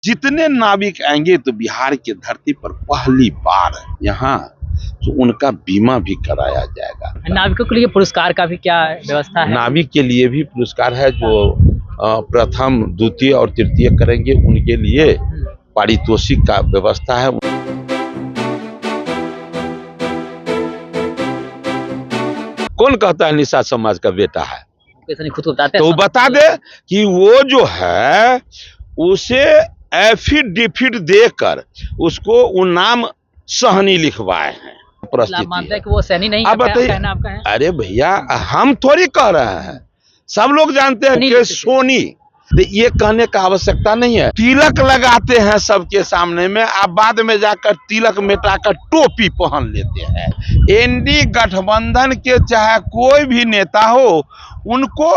जितने नाविक आएंगे तो बिहार की धरती पर पहली बार यहाँ तो उनका बीमा भी कराया जाएगा। नाविकों के लिए पुरस्कार का भी क्या व्यवस्था है? नाविक के लिए भी पुरस्कार है, जो प्रथम द्वितीय और तृतीय करेंगे उनके लिए पारितोषिक का व्यवस्था है। कौन कहता है निषाद समाज का बेटा है? खुद को बताते हैं तो बता दे कि वो जो है उसे एफिडेविट देकर उसको वो नाम सहनी लिखवाए हैं। आप मानते हैं कि वो सहनी नहीं? अब बताइए, आपका है? अरे भैया हम थोड़ी कह रहे हैं, सब लोग जानते हैं कि सोनी, ये कहने का आवश्यकता नहीं है। तिलक लगाते हैं सबके सामने में, आप बाद में जाकर तिलक मिटाकर टोपी पहन लेते हैं। एनडी गठबंधन के चाहे कोई भी नेता हो, उनको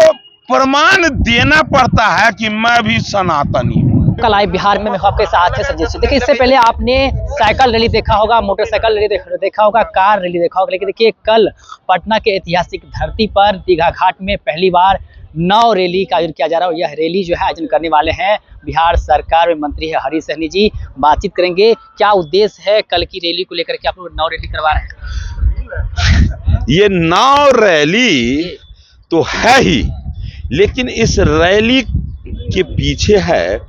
प्रमाण देना पड़ता है कि मैं भी सनातनी हूँ। कल आए बिहार में मैं आपके साथ है संजय। देखिए, इससे पहले आपने साइकिल रैली देखा होगा, मोटरसाइकिल रैली देखा होगा, कार रैली देखा होगा, लेकिन देखिए कल पटना के ऐतिहासिक धरती पर दीघा घाट में पहली बार 9 रैली का आयोजन किया जा रहा है। और यह रैली जो है आयोजन करने वाले हैं बिहार सरकार में मंत्री है हरीश सहनी जी। बातचीत करेंगे क्या उद्देश्य है कल की रैली को लेकर के आप लोग 9 रैली करवा रहे हैं? ये 9 रैली तो है ही, लेकिन इस रैली के पीछे है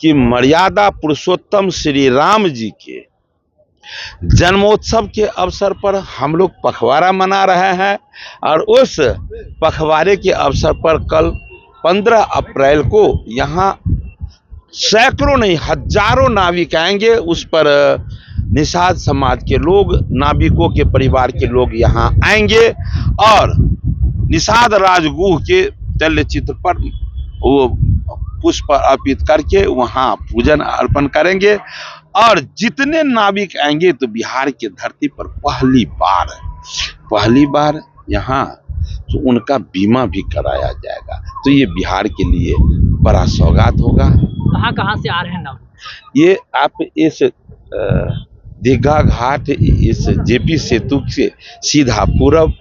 कि मर्यादा पुरुषोत्तम श्री राम जी के जन्मोत्सव के अवसर पर हम लोग पखवाड़ा मना रहे हैं। और उस पखवाड़े के अवसर पर कल 15 अप्रैल को यहाँ सैकड़ों नहीं हजारों नाविक आएंगे। उस पर निषाद समाज के लोग, नाविकों के परिवार के लोग यहाँ आएंगे और निषाद राजगुह के तैलचित्र पर वो पुष्प अर्पित करके वहाँ पूजन अर्पण करेंगे। और जितने नाविक आएंगे तो बिहार की धरती पर पहली बार यहाँ तो उनका बीमा भी कराया जाएगा। तो ये बिहार के लिए बड़ा सौगात होगा। कहाँ से आ रहे हैं नाम? ये आप इस दीघा घाट, इस जेपी सेतु से सीधा पूरब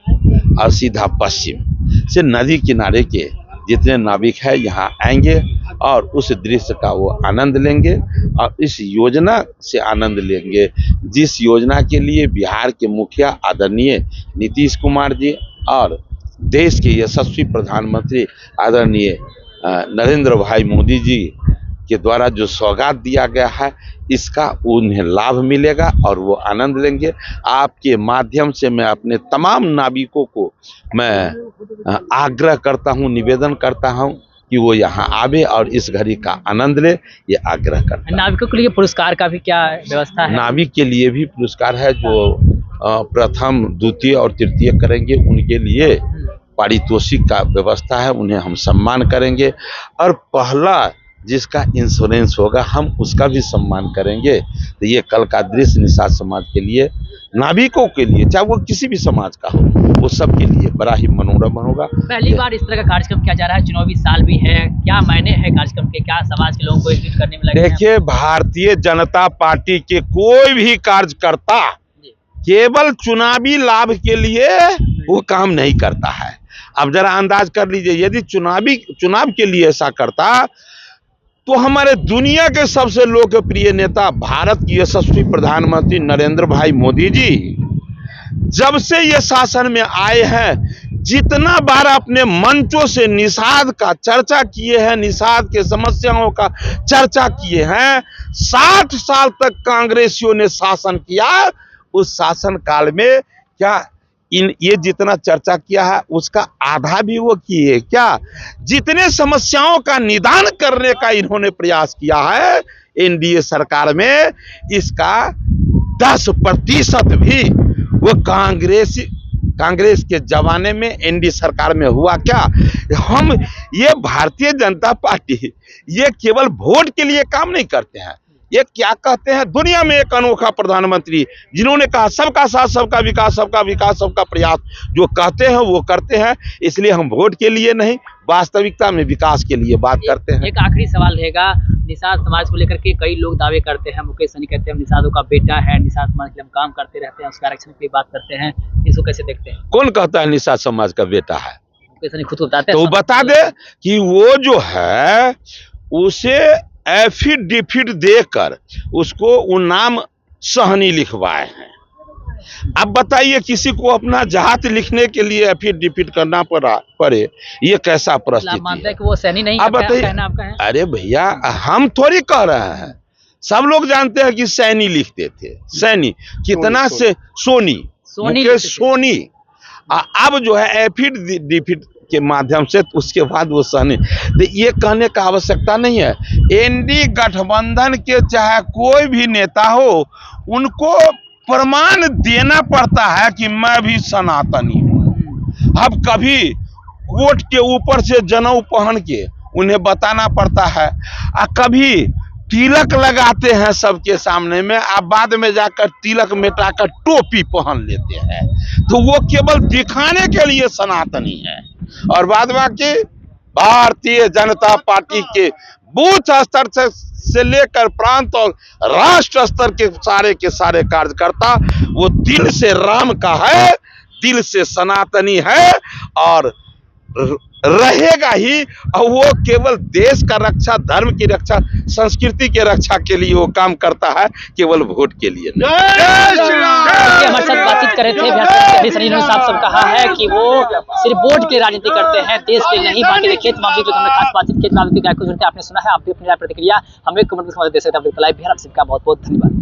और सीधा पश्चिम से नदी किनारे के जितने नाविक है यहाँ आएंगे और उस दृश्य का वो आनंद लेंगे और इस योजना से आनंद लेंगे, जिस योजना के लिए बिहार के मुखिया आदरणीय नीतीश कुमार जी और देश के यशस्वी प्रधानमंत्री आदरणीय नरेंद्र भाई मोदी जी के द्वारा जो सौगात दिया गया है, इसका उन्हें लाभ मिलेगा और वो आनंद लेंगे। आपके माध्यम से मैं अपने तमाम नाविकों को मैं आग्रह करता हूँ, निवेदन करता हूँ कि वो यहाँ आवे और इस घड़ी का आनंद ले, ये आग्रह करता हूं। नाविकों के लिए पुरस्कार का भी क्या व्यवस्था है? नाविक के लिए भी पुरस्कार है, जो प्रथम द्वितीय और तृतीय करेंगे उनके लिए पारितोषिक का व्यवस्था है, उन्हें हम सम्मान करेंगे। और पहला जिसका इंश्योरेंस होगा हम उसका भी सम्मान करेंगे। तो ये कल का दृश्य निषाद समाज के लिए, नाविकों के लिए, चाहे वो किसी भी समाज का हो, वो सब के लिए बड़ा ही मनोरम होगा। पहली बार इस तरह का कार्यक्रम किया जा रहा है, चुनावी साल भी है, क्या मायने हैं कार्यक्रम के, क्या समाज के लोगों को एकजुट करने में लगे? देखिए, भारतीय जनता पार्टी के कोई भी कार्यकर्ता केवल चुनावी लाभ के लिए वो काम नहीं करता है। अब जरा अंदाज कर लीजिए, यदि चुनाव के लिए ऐसा करता तो हमारे दुनिया के सबसे लोकप्रिय नेता, भारत के यशस्वी प्रधानमंत्री नरेंद्र भाई मोदी जी जब से ये शासन में आए हैं, जितना बार अपने मंचों से निषाद का चर्चा किए हैं, निषाद के समस्याओं का चर्चा किए हैं। 60 साल तक कांग्रेसियों ने शासन किया, उस शासन काल में क्या ये जितना चर्चा किया है उसका आधा भी वो किए क्या? जितने समस्याओं का निदान करने का इन्होंने प्रयास किया है एनडीए सरकार में, इसका 10% भी वो कांग्रेस के जमाने में एनडीए सरकार में हुआ क्या? हम ये भारतीय जनता पार्टी ये केवल वोट के लिए काम नहीं करते हैं। ये क्या कहते हैं, दुनिया में एक अनोखा प्रधानमंत्री जिन्होंने कहा सबका साथ सबका विकास, सबका विकास सबका प्रयास, जो कहते हैं वो करते हैं। इसलिए हम वोट के लिए नहीं, वास्तविकता में विकास के लिए बात करते हैं। एक आखिरी सवाल रहेगा, निषाद समाज को लेकर के कई लोग दावे करते हैं, मुकेश सहनी कहते हैं निषादों का बेटा है, निषाद समाज के लिए हम काम करते रहते हैं, उसके आरक्षण की बात करते हैं, इसको कैसे देखते हैं? कौन कहता है निषाद समाज का बेटा है? मुकेश सहनी खुद को बताते हैं। तो बता दे कि वो जो है उसे एफिडेविट देकर उसको वो नाम सहनी लिखवाए हैं। अब बताइए किसी को अपना जात लिखने के लिए एफिडेविट करना पड़े, ये कैसा आप परिस्थिति मानते है? हैं कि वो सैनी नहीं अब बताइए, कहना आपका है? अरे भैया हम थोड़ी कह रहे हैं, सब लोग जानते हैं कि सैनी लिखते थे। सैनी कितना से सोनी सोनी मुकेश लिखते थे। सोनी। अब जो है एफिडेविट के माध्यम से उसके बाद वो सहनी। तो ये कहने का आवश्यकता नहीं है। एनडी गठबंधन के चाहे कोई भी नेता हो, उनको प्रमाण देना पड़ता है कि मैं भी सनातनी हूँ। अब कभी कोट के ऊपर से जनेऊ पहन के उन्हें बताना पड़ता है, और कभी तिलक लगाते हैं सबके सामने में, आप बाद में जाकर तिलक मिटाकर टोपी पहन लेते हैं, तो वो केवल दिखाने के लिए सनातनी है। और बाद बाकी भारतीय जनता पार्टी के बूथ स्तर से लेकर प्रांत और राष्ट्र स्तर के सारे कार्यकर्ता वो दिल से राम का है, दिल से सनातनी है और रहेगा ही। और वो केवल देश का रक्षा, धर्म की रक्षा, संस्कृति के रक्षा के लिए वो काम करता है, केवल वोट के लिए नहीं। हमारे साथ बातचीत कर रहे थे बिहार संजय झुंझुनू साहब। सब कहा है कि वो सिर्फ वोट की राजनीति करते हैं, देश के नहीं। बाकी खेत मामले की हमने खास बातचीत खेत मामले की आपने सुना है। आप भी अपनी राय प्रतिक्रिया हमें कमेंट में दे सकते हैं। लाइव बिहार आप सबका बहुत बहुत धन्यवाद।